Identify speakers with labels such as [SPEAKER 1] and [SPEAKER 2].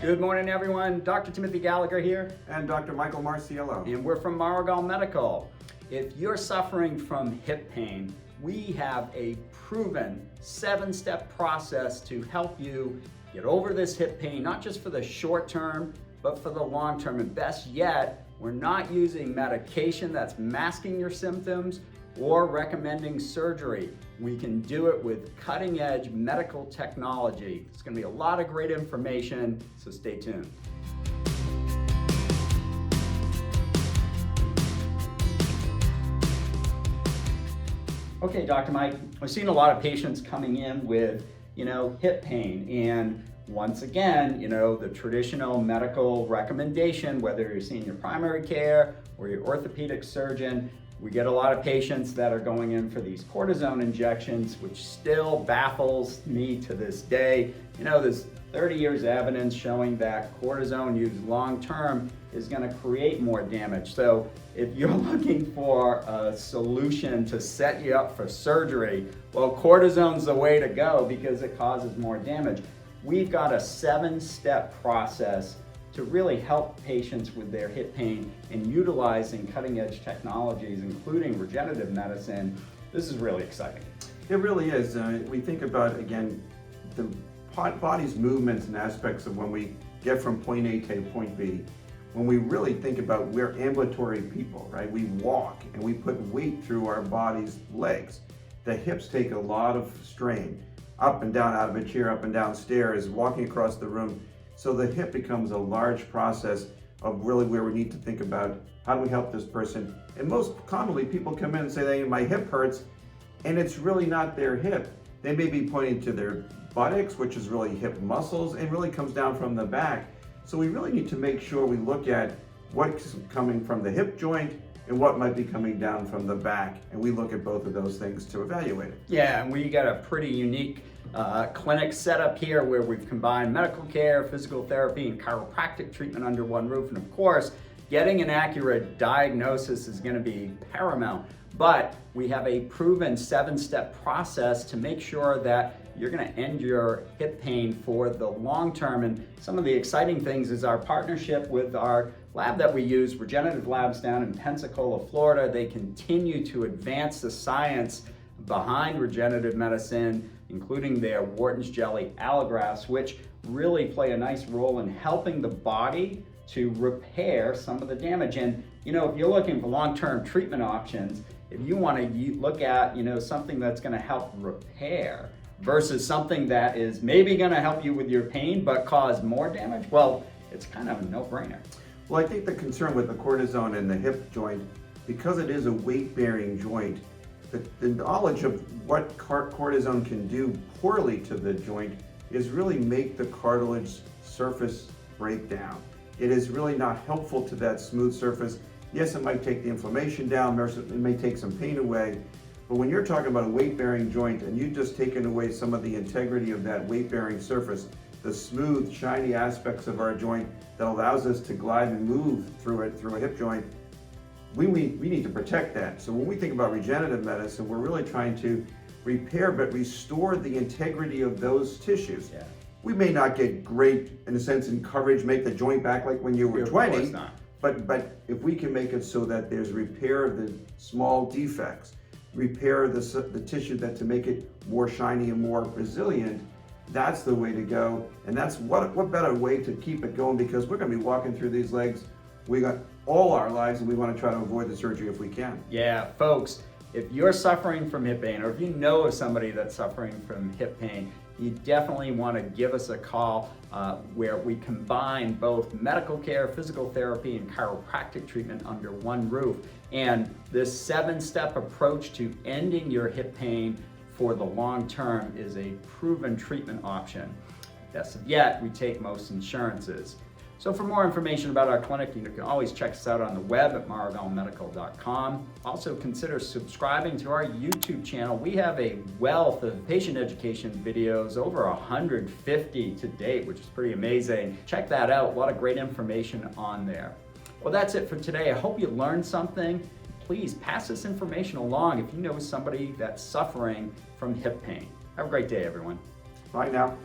[SPEAKER 1] Good morning, everyone. Dr. Timothy Gallagher here.
[SPEAKER 2] And Dr. Michael Marciello.
[SPEAKER 1] And we're from Maragal Medical. If you're suffering from hip pain, we have a proven 7-step process to help you get over this hip pain, not just for the short term, but for the long term. And best yet, we're not using medication that's masking your symptoms or recommending surgery. We can do it with cutting-edge medical technology. It's going to be a lot of great information, so stay tuned. Okay, Dr. Mike, I've seen a lot of patients coming in with, hip pain, and once again, the traditional medical recommendation, whether you're seeing your primary care or your orthopedic surgeon, we get a lot of patients that are going in for these cortisone injections, which still baffles me to this day. There's 30 years of evidence showing that cortisone used long-term is going to create more damage. So if you're looking for a solution to set you up for surgery, well, cortisone's the way to go because it causes more damage. We've got a 7-step process to really help patients with their hip pain and utilizing cutting-edge technologies, including regenerative medicine. This is really exciting.
[SPEAKER 2] It really is. We think about, again, the body's movements and aspects of when we get from point A to point B. When we really think about, we're ambulatory people, right? We walk and we put weight through our body's legs. The hips take a lot of strain, up and down out of a chair, up and down stairs, walking across the room. So the hip becomes a large process of really where we need to think about how do we help this person. And most commonly people come in and say, hey, my hip hurts, and it's really not their hip. They may be pointing to their buttocks, which is really hip muscles, and really comes down from the back. So we really need to make sure we look at what's coming from the hip joint and what might be coming down from the back. And we look at both of those things to evaluate it.
[SPEAKER 1] Yeah, and we got a pretty unique clinic set up here where we've combined medical care, physical therapy, and chiropractic treatment under one roof. And of course, getting an accurate diagnosis is going to be paramount. But we have a proven 7-step process to make sure that you're going to end your hip pain for the long term. And some of the exciting things is our partnership with our lab that we use, Regenerative Labs down in Pensacola, Florida. They continue to advance the science behind regenerative medicine, including their Wharton's jelly allografts, which really play a nice role in helping the body to repair some of the damage. And if you're looking for long-term treatment options, if you want to look at something that's going to help repair versus something that is maybe going to help you with your pain but cause more damage, well, it's kind of a no-brainer.
[SPEAKER 2] Well, I think the concern with the cortisone and the hip joint, because it is a weight-bearing joint, the knowledge of what cortisone can do poorly to the joint is really make the cartilage surface break down. It is really not helpful to that smooth surface. Yes, it might take the inflammation down, it may take some pain away, but when you're talking about a weight-bearing joint and you've just taken away some of the integrity of that weight-bearing surface, the smooth, shiny aspects of our joint that allows us to glide and move through a hip joint, we need to protect that. So when we think about regenerative medicine, we're really trying to repair but restore the integrity of those tissues.
[SPEAKER 1] Yeah.
[SPEAKER 2] We may not get great, in a sense, in coverage, make the joint back like when you were 20, but if we can make it so that there's repair of the small defects, repair the tissue to make it more shiny and more resilient, that's the way to go. And that's what better way to keep it going, because we're going to be walking through these legs we got all our lives, and we want to try to avoid the surgery if we can.
[SPEAKER 1] Yeah, folks, if you're suffering from hip pain, or if you know of somebody that's suffering from hip pain, you definitely want to give us a call where we combine both medical care, physical therapy, and chiropractic treatment under one roof. And this 7-step approach to ending your hip pain for the long term is a proven treatment option. Best of yet, we take most insurances. So for more information about our clinic, you can always check us out on the web at maragalmedical.com. Also consider subscribing to our YouTube channel. We have a wealth of patient education videos, over 150 to date, which is pretty amazing. Check that out, a lot of great information on there. Well, that's it for today. I hope you learned something. Please pass this information along if you know somebody that's suffering from hip pain. Have a great day, everyone.
[SPEAKER 2] Bye now.